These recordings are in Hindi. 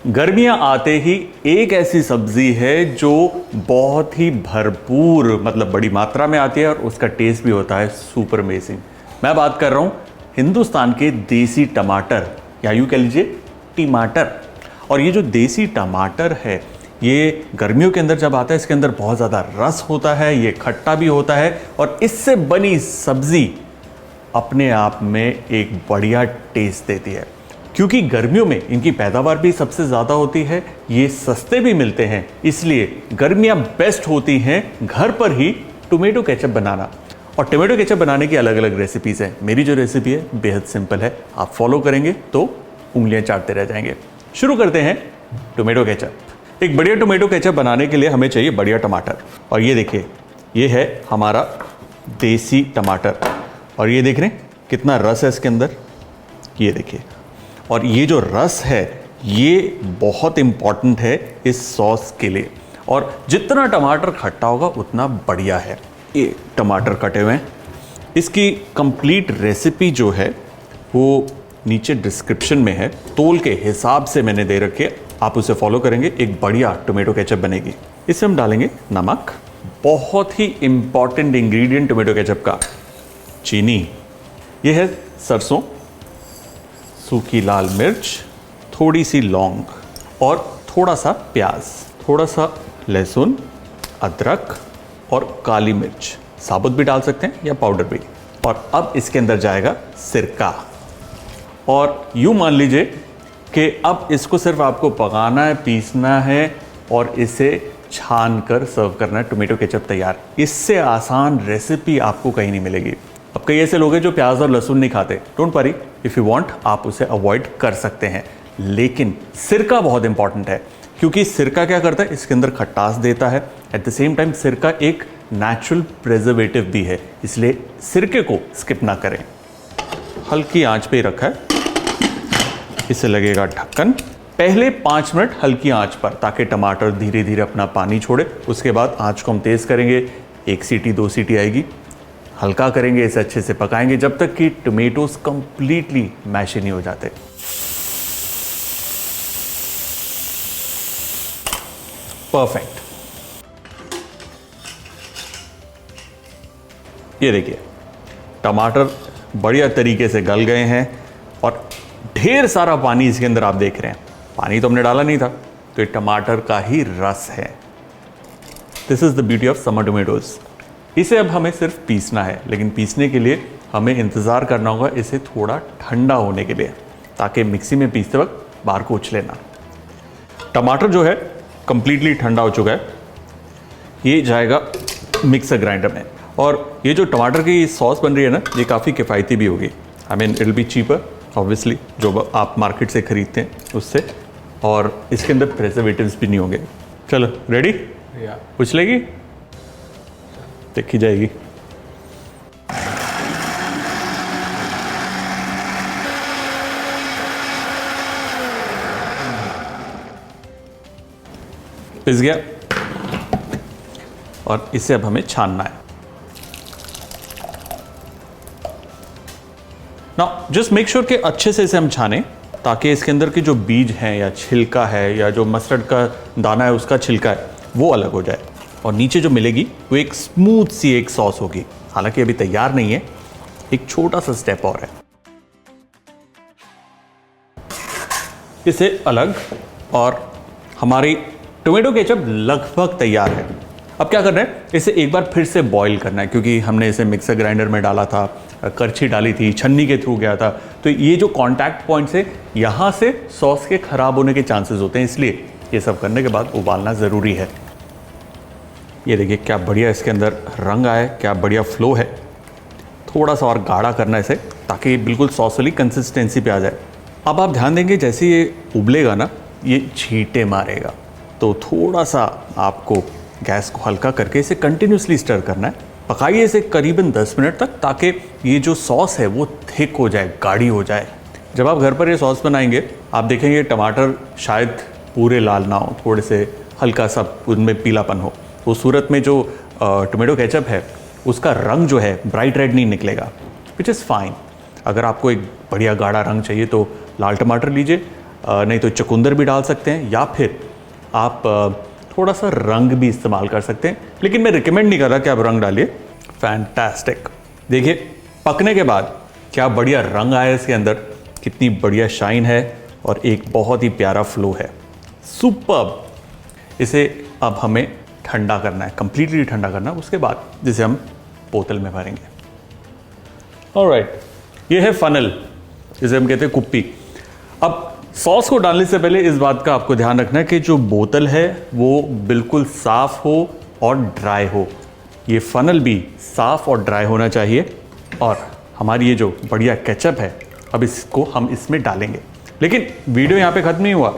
गर्मियां आते ही एक ऐसी सब्जी है जो बहुत ही भरपूर मतलब बड़ी मात्रा में आती है और उसका टेस्ट भी होता है सुपर अमेजिंग। मैं बात कर रहा हूं हिंदुस्तान के देसी टमाटर या यूं कह लीजिए टमाटर। और ये जो देसी टमाटर है ये गर्मियों के अंदर जब आता है इसके अंदर बहुत ज़्यादा रस होता है, ये खट्टा भी होता है और इससे बनी सब्जी अपने आप में एक बढ़िया टेस्ट देती है। क्योंकि गर्मियों में इनकी पैदावार भी सबसे ज़्यादा होती है, ये सस्ते भी मिलते हैं, इसलिए गर्मियाँ बेस्ट होती हैं घर पर ही टोमेटो केचप बनाना। और टोमेटो केचप बनाने की अलग अलग रेसिपीज़ हैं। मेरी जो रेसिपी है बेहद सिंपल है, आप फॉलो करेंगे तो उंगलियां चाटते रह जाएंगे। शुरू करते हैं टोमेटो केचप। एक बढ़िया टोमेटो केचप बनाने के लिए हमें चाहिए बढ़िया टमाटर। और ये देखिए, ये है हमारा देसी टमाटर और ये देख रहे हैं कितना रस है इसके अंदर, ये देखिए। और ये जो रस है ये बहुत इम्पॉर्टेंट है इस सॉस के लिए, और जितना टमाटर खट्टा होगा उतना बढ़िया है। ये टमाटर कटे हुए हैं, इसकी कंप्लीट रेसिपी जो है वो नीचे डिस्क्रिप्शन में है, तोल के हिसाब से मैंने दे रखी है, आप उसे फॉलो करेंगे एक बढ़िया टोमेटो केचप बनेगी। इसमें हम डालेंगे नमक, बहुत ही इंपॉर्टेंट इंग्रेडिएंट टोमेटो केचप का, चीनी, ये है सरसों, सूखी लाल मिर्च, थोड़ी सी लौंग और थोड़ा सा प्याज, थोड़ा सा लहसुन, अदरक और काली मिर्च, साबुत भी डाल सकते हैं या पाउडर भी। और अब इसके अंदर जाएगा सिरका। और यूँ मान लीजिए कि अब इसको सिर्फ आपको पकाना है, पीसना है और इसे छान कर सर्व करना है। टोमेटो केचप तैयार। इससे आसान रेसिपी आपको कहीं नहीं मिलेगी। अब कई ऐसे लोग हैं जो प्याज और लहसुन नहीं खाते, don't worry, if you want आप उसे अवॉइड कर सकते हैं। लेकिन सिरका बहुत इंपॉर्टेंट है, क्योंकि सिरका क्या करता है, इसके अंदर खटास देता है। एट द सेम टाइम सिरका एक नेचुरल प्रिजर्वेटिव भी है, इसलिए सिरके को स्किप ना करें। हल्की आंच पे ही रखा है, इसे लगेगा ढक्कन। पहले 5 मिनट हल्की आंच पर, ताकि टमाटर धीरे धीरे अपना पानी छोड़े। उसके बाद आंच को हम तेज़ करेंगे, 1 सीटी 2 सीटी आएगी, हल्का करेंगे, इसे अच्छे से पकाएंगे जब तक कि टोमेटोज कंप्लीटली मैश नहीं हो जाते। परफेक्ट। ये देखिए टमाटर बढ़िया तरीके से गल गए हैं और ढेर सारा पानी इसके अंदर आप देख रहे हैं। पानी तो हमने डाला नहीं था, तो ये टमाटर का ही रस है। This is the beauty of summer tomatoes. इसे अब हमें सिर्फ पीसना है, लेकिन पीसने के लिए हमें इंतज़ार करना होगा इसे थोड़ा ठंडा होने के लिए, ताकि मिक्सी में पीसते वक्त बाहर को उछले ना। टमाटर जो है कंप्लीटली ठंडा हो चुका है, ये जाएगा मिक्सर ग्राइंडर में। और ये जो टमाटर की सॉस बन रही है ना, ये काफ़ी किफ़ायती भी होगी। I mean it will be cheaper obviously, जो आप मार्केट से ख़रीदते हैं उससे, और इसके अंदर प्रिजर्वेटिव्स भी नहीं होंगे। चलो रेडी, उछलेगी, देखी जाएगी। पिस गया और इसे अब हमें छानना है। नाउ जस्ट मेक श्योर कि अच्छे से इसे हम छानें, ताकि इसके अंदर के जो बीज हैं या छिलका है या जो मस्टर्ड का दाना है उसका छिलका है वो अलग हो जाए, और नीचे जो मिलेगी वो एक स्मूथ सी एक सॉस होगी। हालांकि अभी तैयार नहीं है, एक छोटा सा स्टेप और है। इसे अलग, और हमारी टोमेटो केचप लगभग तैयार है। अब क्या करना है, इसे एक बार फिर से बॉईल करना है, क्योंकि हमने इसे मिक्सर ग्राइंडर में डाला था, करछी डाली थी, छन्नी के थ्रू गया था, तो ये जो कांटेक्ट पॉइंट्स है यहाँ से सॉस के खराब होने के चांसेस होते हैं, इसलिए ये सब करने के बाद उबालना ज़रूरी है। ये देखिए क्या बढ़िया इसके अंदर रंग आया, क्या बढ़िया फ्लो है। थोड़ा सा और गाढ़ा करना है इसे, ताकि बिल्कुल सॉस वाली कंसिस्टेंसी पे आ जाए। अब आप ध्यान देंगे जैसे ये उबलेगा ना, ये छींटे मारेगा, तो थोड़ा सा आपको गैस को हल्का करके इसे कंटिन्यूसली स्टर करना है। पकाइए इसे करीबन 10 मिनट तक, ताकि ये जो सॉस है वो थिक हो जाए, गाढ़ी हो जाए। जब आप घर पर ये सॉस बनाएंगे, आप देखेंगे टमाटर शायद पूरे लाल ना हो, थोड़े से हल्का सा उनमें पीलापन हो। तो सूरत में जो टोमेटो केचप है उसका रंग जो है ब्राइट रेड नहीं निकलेगा, विच इज़ फाइन। अगर आपको एक बढ़िया गाढ़ा रंग चाहिए तो लाल टमाटर लीजिए, नहीं तो चुकंदर भी डाल सकते हैं, या फिर आप थोड़ा सा रंग भी इस्तेमाल कर सकते हैं, लेकिन मैं रिकमेंड नहीं कर रहा कि आप रंग डालिए। फैंटास्टिक, देखिए पकने के बाद क्या बढ़िया रंग आया इसके अंदर, कितनी बढ़िया शाइन है और एक बहुत ही प्यारा फ्लो है, सुपर्ब। इसे अब हमें ठंडा करना है, कंप्लीटली ठंडा करना है, उसके बाद जिसे हम बोतल में भरेंगे। ऑलराइट, ये है फनल, जिसे हम कहते हैं कुप्पी। अब सॉस को डालने से पहले इस बात का आपको ध्यान रखना है कि जो बोतल है वो बिल्कुल साफ हो और ड्राई हो। ये फनल भी साफ और ड्राई होना चाहिए। और हमारी ये जो बढ़िया केचप है, अब इसको हम इसमें डालेंगे। लेकिन वीडियो यहाँ पे ख़त्म नहीं हुआ।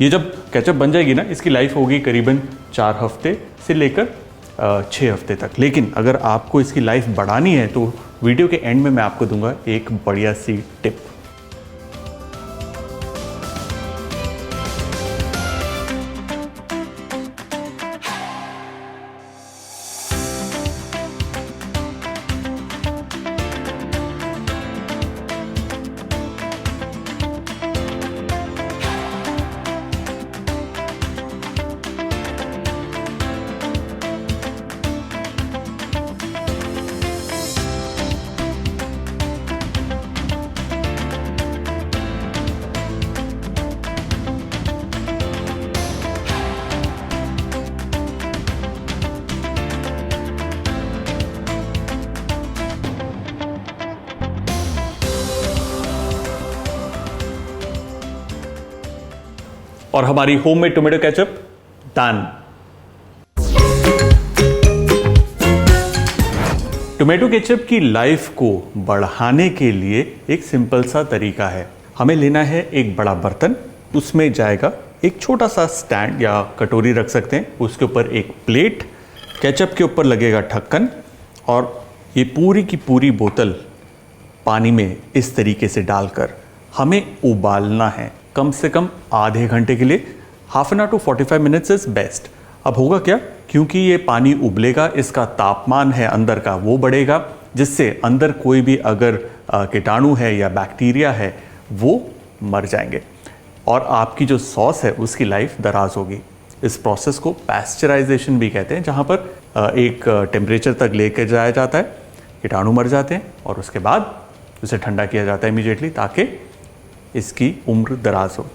ये जब केचप बन जाएगी ना, इसकी लाइफ होगी करीबन 4 हफ्ते से लेकर 6 हफ्ते तक। लेकिन अगर आपको इसकी लाइफ बढ़ानी है तो वीडियो के एंड में मैं आपको दूंगा एक बढ़िया सी टिप। और हमारी homemade tomato ketchup done. Tomato ketchup की लाइफ को बढ़ाने के लिए एक सिंपल सा तरीका है। हमें लेना है एक बड़ा बर्तन, उसमें जाएगा एक छोटा सा स्टैंड या कटोरी रख सकते हैं, उसके ऊपर एक प्लेट, केचप के ऊपर लगेगा ढक्कन, और ये पूरी की पूरी बोतल पानी में इस तरीके से डालकर हमें उबालना है कम से कम आधे घंटे के लिए। Half an hour to 45 minutes is best. अब होगा क्या, क्योंकि ये पानी उबलेगा, इसका तापमान है अंदर का वो बढ़ेगा, जिससे अंदर कोई भी अगर कीटाणु है या बैक्टीरिया है वो मर जाएंगे, और आपकी जो सॉस है उसकी लाइफ दराज होगी। इस प्रोसेस को पैस्चराइजेशन भी कहते हैं, जहाँ पर एक टेम्परेचर तक लेकर जाया जाता है, कीटाणु मर जाते हैं, और उसके बाद उसे ठंडा किया जाता है इमीडिएटली, ताकि इसकी उम्र दराज हो।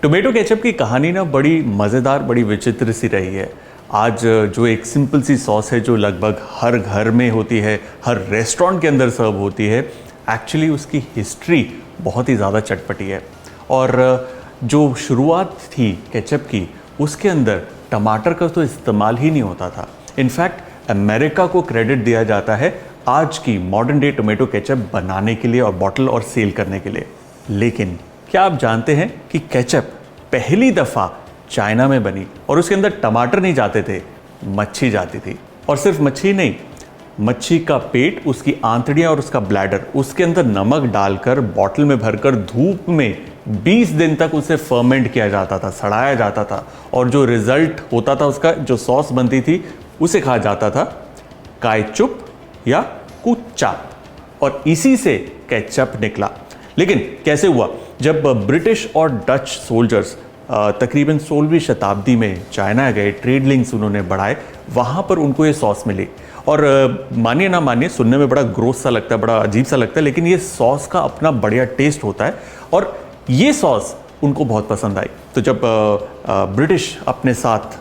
टोमेटो केचप की कहानी ना बड़ी मज़ेदार, बड़ी विचित्र सी रही है। आज जो एक सिंपल सी सॉस है जो लगभग हर घर में होती है, हर रेस्टोरेंट के अंदर सर्व होती है, एक्चुअली उसकी हिस्ट्री बहुत ही ज़्यादा चटपटी है। और जो शुरुआत थी केचप की, उसके अंदर टमाटर का तो इस्तेमाल ही नहीं होता था। इनफैक्ट अमेरिका को क्रेडिट दिया जाता है आज की मॉडर्न डे टोमेटो केचप बनाने के लिए और बॉटल और सेल करने के लिए। लेकिन क्या आप जानते हैं कि केचप पहली दफ़ा चाइना में बनी, और उसके अंदर टमाटर नहीं जाते थे, मच्छी जाती थी। और सिर्फ मच्छी नहीं, मच्छी का पेट, उसकी आंतड़ियाँ और उसका ब्लैडर, उसके अंदर नमक डालकर बॉटल में भरकर धूप में 20 दिन तक उसे फर्मेंट किया जाता था, सड़ाया जाता था, और जो रिजल्ट होता था उसका, जो सॉस बनती थी, उसे कहा जाता था काइचुप या कुच्चा, और इसी से केचप निकला। लेकिन कैसे हुआ, जब ब्रिटिश और डच सोल्जर्स तकरीबन 16वीं शताब्दी में चाइना गए, ट्रेड लिंक्स उन्होंने बढ़ाए, वहाँ पर उनको ये सॉस मिली। और मानिए ना मानिए, सुनने में बड़ा ग्रोस सा लगता है, बड़ा अजीब सा लगता है, लेकिन ये सॉस का अपना बढ़िया टेस्ट होता है, और ये सॉस उनको बहुत पसंद आई। तो जब ब्रिटिश अपने साथ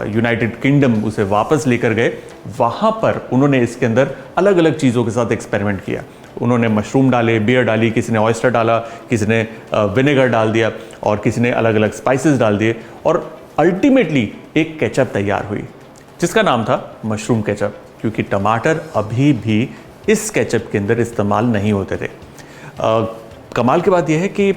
यूनाइटेड किंगडम उसे वापस लेकर गए, वहाँ पर उन्होंने इसके अंदर अलग अलग चीज़ों के साथ एक्सपेरिमेंट किया। उन्होंने मशरूम डाले, बियर डाली, किसी ने ऑयस्टर डाला, किसी ने विनेगर डाल दिया, और किसी ने अलग अलग स्पाइसेस डाल दिए, और अल्टीमेटली एक केचप तैयार हुई जिसका नाम था मशरूम केचप, क्योंकि टमाटर अभी भी इस केचप के अंदर इस्तेमाल नहीं होते थे। कमाल की बात यह है कि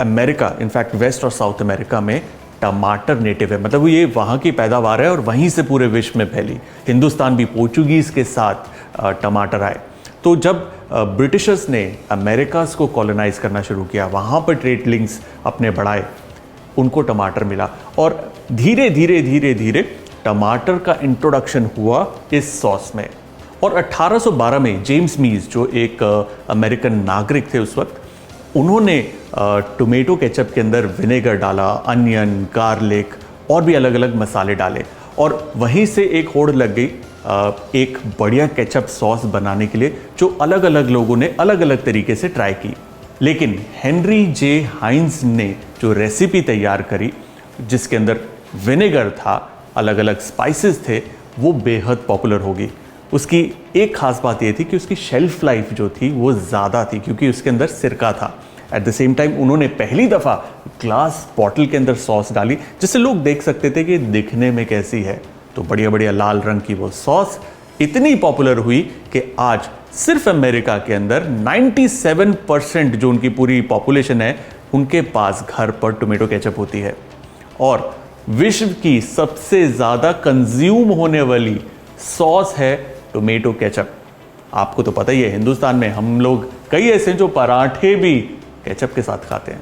अमेरिका, इनफैक्ट वेस्ट और साउथ अमेरिका में टमाटर नेटिव है, मतलब ये वहाँ की पैदावार है और वहीं से पूरे विश्व में फैली। हिंदुस्तान भी पोर्चुगीज़ के साथ टमाटर आए। तो जब ब्रिटिशर्स ने अमेरिकास को कॉलोनाइज करना शुरू किया, वहाँ पर ट्रेड लिंक्स अपने बढ़ाए, उनको टमाटर मिला, और धीरे धीरे धीरे धीरे टमाटर का इंट्रोडक्शन हुआ इस सॉस में। और 1812 में जेम्स मीज, जो एक अमेरिकन नागरिक थे उस वक्त, उन्होंने टोमेटो केचप के अंदर विनेगर डाला, अनियन, गार्लिक और भी अलग अलग मसाले डाले, और वहीं से एक होड़ लग गई एक बढ़िया केचप सॉस बनाने के लिए, जो अलग अलग लोगों ने अलग अलग तरीके से ट्राई की। लेकिन हेनरी जे हाइंस ने जो रेसिपी तैयार करी, जिसके अंदर विनेगर था, अलग अलग स्पाइसेस थे, वो बेहद पॉपुलर होगी। उसकी एक खास बात ये थी कि उसकी शेल्फ लाइफ जो थी वो ज़्यादा थी, क्योंकि उसके अंदर सिरका था। एट द सेम टाइम उन्होंने पहली दफ़ा ग्लास बॉटल के अंदर सॉस डाली, जिससे लोग देख सकते थे कि दिखने में कैसी है। तो बढ़िया बढ़िया लाल रंग की वो सॉस इतनी पॉपुलर हुई कि आज सिर्फ अमेरिका के अंदर 97% जो उनकी पूरी पॉपुलेशन है, उनके पास घर पर टोमेटो केचप होती है। और विश्व की सबसे ज़्यादा कंज्यूम होने वाली सॉस है टोमेटो केचप। आपको तो पता ही है, हिंदुस्तान में हम लोग कई ऐसे हैं जो पराठे भी केचप के साथ खाते हैं।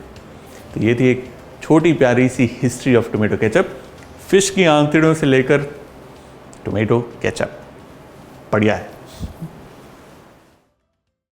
तो ये थी एक छोटी प्यारी सी history of tomato ketchup, fish की आंतड़ियों से लेकर टोमेटो केचप। बढ़िया है।